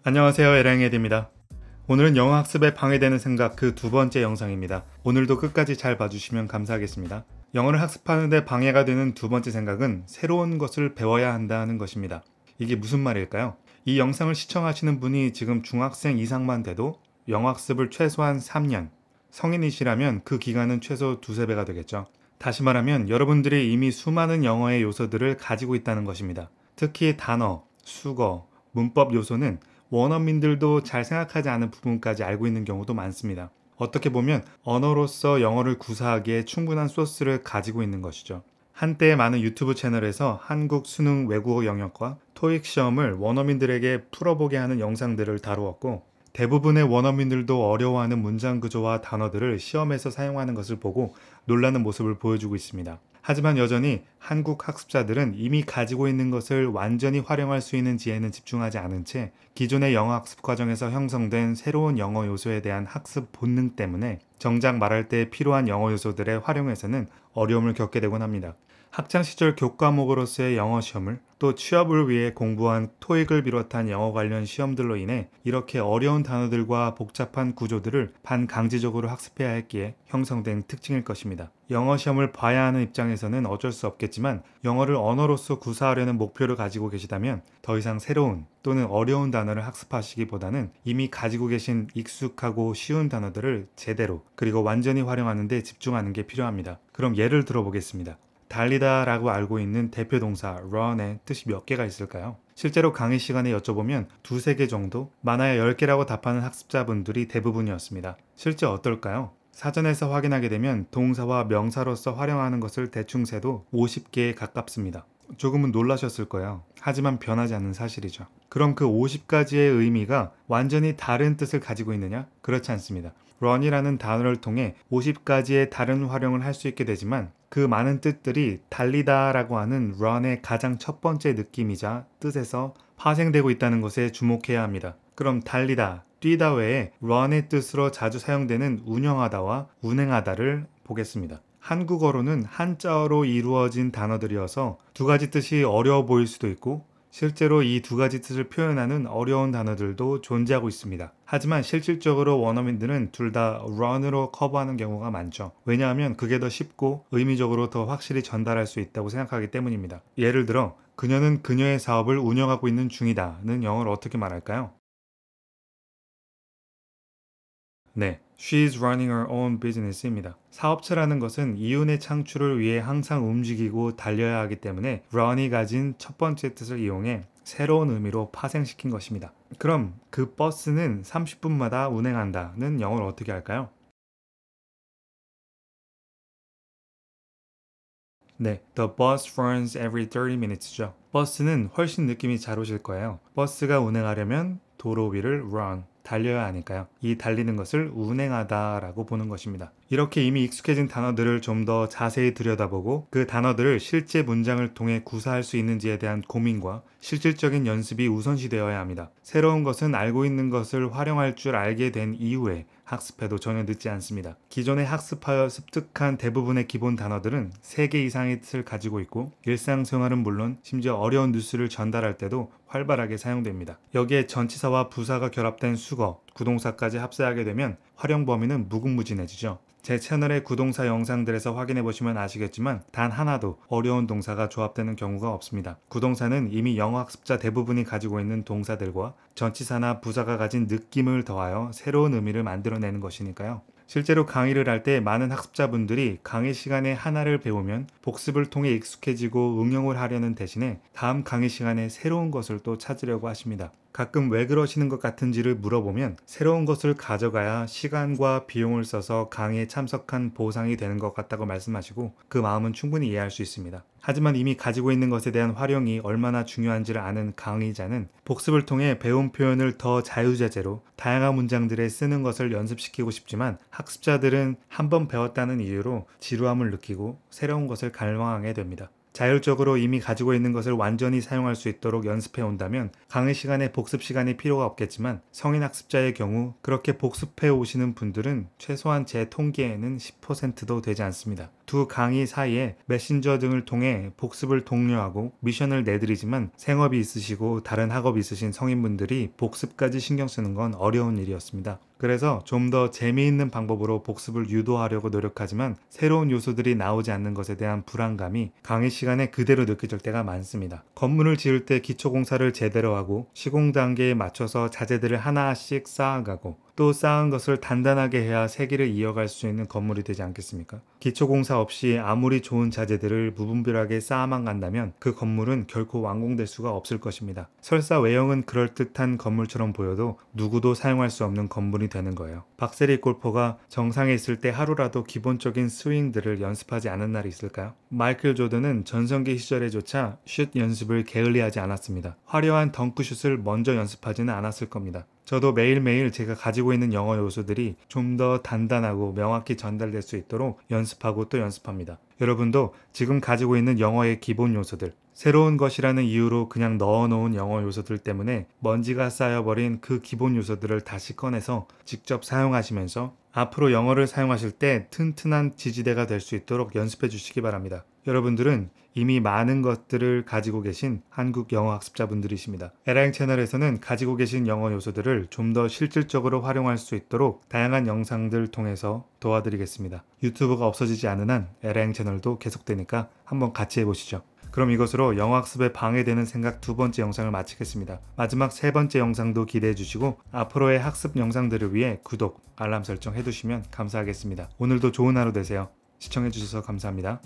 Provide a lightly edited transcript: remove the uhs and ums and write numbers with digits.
안녕하세요, 에랭에드입니다. 오늘은 영어 학습에 방해되는 생각 그 두 번째 영상입니다. 오늘도 끝까지 잘 봐주시면 감사하겠습니다. 영어를 학습하는데 방해가 되는 두 번째 생각은 새로운 것을 배워야 한다는 것입니다. 이게 무슨 말일까요? 이 영상을 시청하시는 분이 지금 중학생 이상만 돼도 영어 학습을 최소한 3년, 성인이시라면 그 기간은 최소 두세 배가 되겠죠. 다시 말하면 여러분들이 이미 수많은 영어의 요소들을 가지고 있다는 것입니다. 특히 단어, 수거, 문법 요소는 원어민들도 잘 생각하지 않은 부분까지 알고 있는 경우도 많습니다. 어떻게 보면 언어로서 영어를 구사하기에 충분한 소스를 가지고 있는 것이죠. 한때 많은 유튜브 채널에서 한국 수능 외국어 영역과 토익 시험을 원어민들에게 풀어보게 하는 영상들을 다루었고, 대부분의 원어민들도 어려워하는 문장 구조와 단어들을 시험에서 사용하는 것을 보고 놀라는 모습을 보여주고 있습니다. 하지만 여전히 한국 학습자들은 이미 가지고 있는 것을 완전히 활용할 수 있는 지혜는 집중하지 않은 채 기존의 영어 학습 과정에서 형성된 새로운 영어 요소에 대한 학습 본능 때문에 정작 말할 때 필요한 영어 요소들의 활용에서는 어려움을 겪게 되곤 합니다. 학창시절 교과목으로서의 영어 시험을, 또 취업을 위해 공부한 토익을 비롯한 영어 관련 시험들로 인해 이렇게 어려운 단어들과 복잡한 구조들을 반강제적으로 학습해야 했기에 형성된 특징일 것입니다. 영어 시험을 봐야 하는 입장에서는 어쩔 수 없겠지만 영어를 언어로서 구사하려는 목표를 가지고 계시다면 더 이상 새로운 또는 어려운 단어를 학습하시기보다는 이미 가지고 계신 익숙하고 쉬운 단어들을 제대로 그리고 완전히 활용하는 데 집중하는 게 필요합니다. 그럼 예를 들어보겠습니다. 달리다 라고 알고 있는 대표 동사 run의 뜻이 몇 개가 있을까요? 실제로 강의 시간에 여쭤보면 두세 개 정도, 많아야 10개라고 답하는 학습자분들이 대부분이었습니다. 실제 어떨까요? 사전에서 확인하게 되면 동사와 명사로서 활용하는 것을 대충 세도 50개에 가깝습니다. 조금은 놀라셨을 거예요. 하지만 변하지 않는 사실이죠. 그럼 그 50가지의 의미가 완전히 다른 뜻을 가지고 있느냐? 그렇지 않습니다. run이라는 단어를 통해 50가지의 다른 활용을 할 수 있게 되지만 그 많은 뜻들이 달리다 라고 하는 run의 가장 첫 번째 느낌이자 뜻에서 파생되고 있다는 것에 주목해야 합니다. 그럼 달리다, 뛰다 외에 run의 뜻으로 자주 사용되는 운영하다와 운행하다를 보겠습니다. 한국어로는 한자어로 이루어진 단어들이어서 두 가지 뜻이 어려워 보일 수도 있고 실제로 이 두 가지 뜻을 표현하는 어려운 단어들도 존재하고 있습니다. 하지만 실질적으로 원어민들은 둘 다 run으로 커버하는 경우가 많죠. 왜냐하면 그게 더 쉽고 의미적으로 더 확실히 전달할 수 있다고 생각하기 때문입니다. 예를 들어 그녀는 그녀의 사업을 운영하고 있는 중이다는 영어로 어떻게 말할까요? 네, She's running her own business입니다. 사업체라는 것은 이윤의 창출을 위해 항상 움직이고 달려야 하기 때문에 run이 가진 첫 번째 뜻을 이용해 새로운 의미로 파생시킨 것입니다. 그럼 그 버스는 30분마다 운행한다는 영어를 어떻게 할까요? 네, The bus runs every 30 minutes죠. 버스는 훨씬 느낌이 잘 오실 거예요. 버스가 운행하려면 도로 위를 run, 달려야 하니까요. 이 달리는 것을 운행하다라고 보는 것입니다. 이렇게 이미 익숙해진 단어들을 좀 더 자세히 들여다보고 그 단어들을 실제 문장을 통해 구사할 수 있는지에 대한 고민과 실질적인 연습이 우선시되어야 합니다. 새로운 것은 알고 있는 것을 활용할 줄 알게 된 이후에 학습해도 전혀 늦지 않습니다. 기존에 학습하여 습득한 대부분의 기본 단어들은 3개 이상의 뜻을 가지고 있고 일상생활은 물론 심지어 어려운 뉴스를 전달할 때도 활발하게 사용됩니다. 여기에 전치사와 부사가 결합된 수거, 구동사까지 합세하게 되면 활용 범위는 무궁무진해지죠. 제 채널의 구동사 영상들에서 확인해 보시면 아시겠지만 단 하나도 어려운 동사가 조합되는 경우가 없습니다. 구동사는 이미 영어 학습자 대부분이 가지고 있는 동사들과 전치사나 부사가 가진 느낌을 더하여 새로운 의미를 만들어내는 것이니까요. 실제로 강의를 할 때 많은 학습자분들이 강의 시간에 하나를 배우면 복습을 통해 익숙해지고 응용을 하려는 대신에 다음 강의 시간에 새로운 것을 또 찾으려고 하십니다. 가끔 왜 그러시는 것 같은지를 물어보면 새로운 것을 가져가야 시간과 비용을 써서 강의에 참석한 보상이 되는 것 같다고 말씀하시고 그 마음은 충분히 이해할 수 있습니다. 하지만 이미 가지고 있는 것에 대한 활용이 얼마나 중요한지를 아는 강의자는 복습을 통해 배운 표현을 더 자유자재로 다양한 문장들에 쓰는 것을 연습시키고 싶지만 학습자들은 한 번 배웠다는 이유로 지루함을 느끼고 새로운 것을 갈망하게 됩니다. 자율적으로 이미 가지고 있는 것을 완전히 사용할 수 있도록 연습해 온다면 강의 시간에 복습 시간이 필요가 없겠지만 성인 학습자의 경우 그렇게 복습해 오시는 분들은 최소한 제 통계에는 10%도 되지 않습니다. 두 강의 사이에 메신저 등을 통해 복습을 독려하고 미션을 내드리지만 생업이 있으시고 다른 학업이 있으신 성인분들이 복습까지 신경 쓰는 건 어려운 일이었습니다. 그래서 좀 더 재미있는 방법으로 복습을 유도하려고 노력하지만 새로운 요소들이 나오지 않는 것에 대한 불안감이 강의 시간에 그대로 느껴질 때가 많습니다. 건물을 지을 때 기초공사를 제대로 하고 시공 단계에 맞춰서 자재들을 하나씩 쌓아가고 또 쌓은 것을 단단하게 해야 세기를 이어갈 수 있는 건물이 되지 않겠습니까? 기초공사 없이 아무리 좋은 자재들을 무분별하게 쌓아만 간다면 그 건물은 결코 완공될 수가 없을 것입니다. 설사 외형은 그럴듯한 건물처럼 보여도 누구도 사용할 수 없는 건물이 되는 거예요. 박세리 골퍼가 정상에 있을 때 하루라도 기본적인 스윙들을 연습하지 않은 날이 있을까요? 마이클 조던은 전성기 시절에조차 슛 연습을 게을리하지 않았습니다. 화려한 덩크슛을 먼저 연습하지는 않았을 겁니다. 저도 매일매일 제가 가지고 있는 영어 요소들이 좀 더 단단하고 명확히 전달될 수 있도록 연습하고 또 연습합니다. 여러분도 지금 가지고 있는 영어의 기본 요소들, 새로운 것이라는 이유로 그냥 넣어놓은 영어 요소들 때문에 먼지가 쌓여버린 그 기본 요소들을 다시 꺼내서 직접 사용하시면서 앞으로 영어를 사용하실 때 튼튼한 지지대가 될 수 있도록 연습해 주시기 바랍니다. 여러분들은 이미 많은 것들을 가지고 계신 한국 영어 학습자분들이십니다. 에라잉 채널에서는 가지고 계신 영어 요소들을 좀 더 실질적으로 활용할 수 있도록 다양한 영상들 통해서 도와드리겠습니다. 유튜브가 없어지지 않은 한 에라잉 채널도 계속되니까 한번 같이 해보시죠. 그럼 이것으로 영어 학습에 방해되는 생각 두 번째 영상을 마치겠습니다. 마지막 세 번째 영상도 기대해 주시고 앞으로의 학습 영상들을 위해 구독, 알람 설정 해두시면 감사하겠습니다. 오늘도 좋은 하루 되세요. 시청해 주셔서 감사합니다.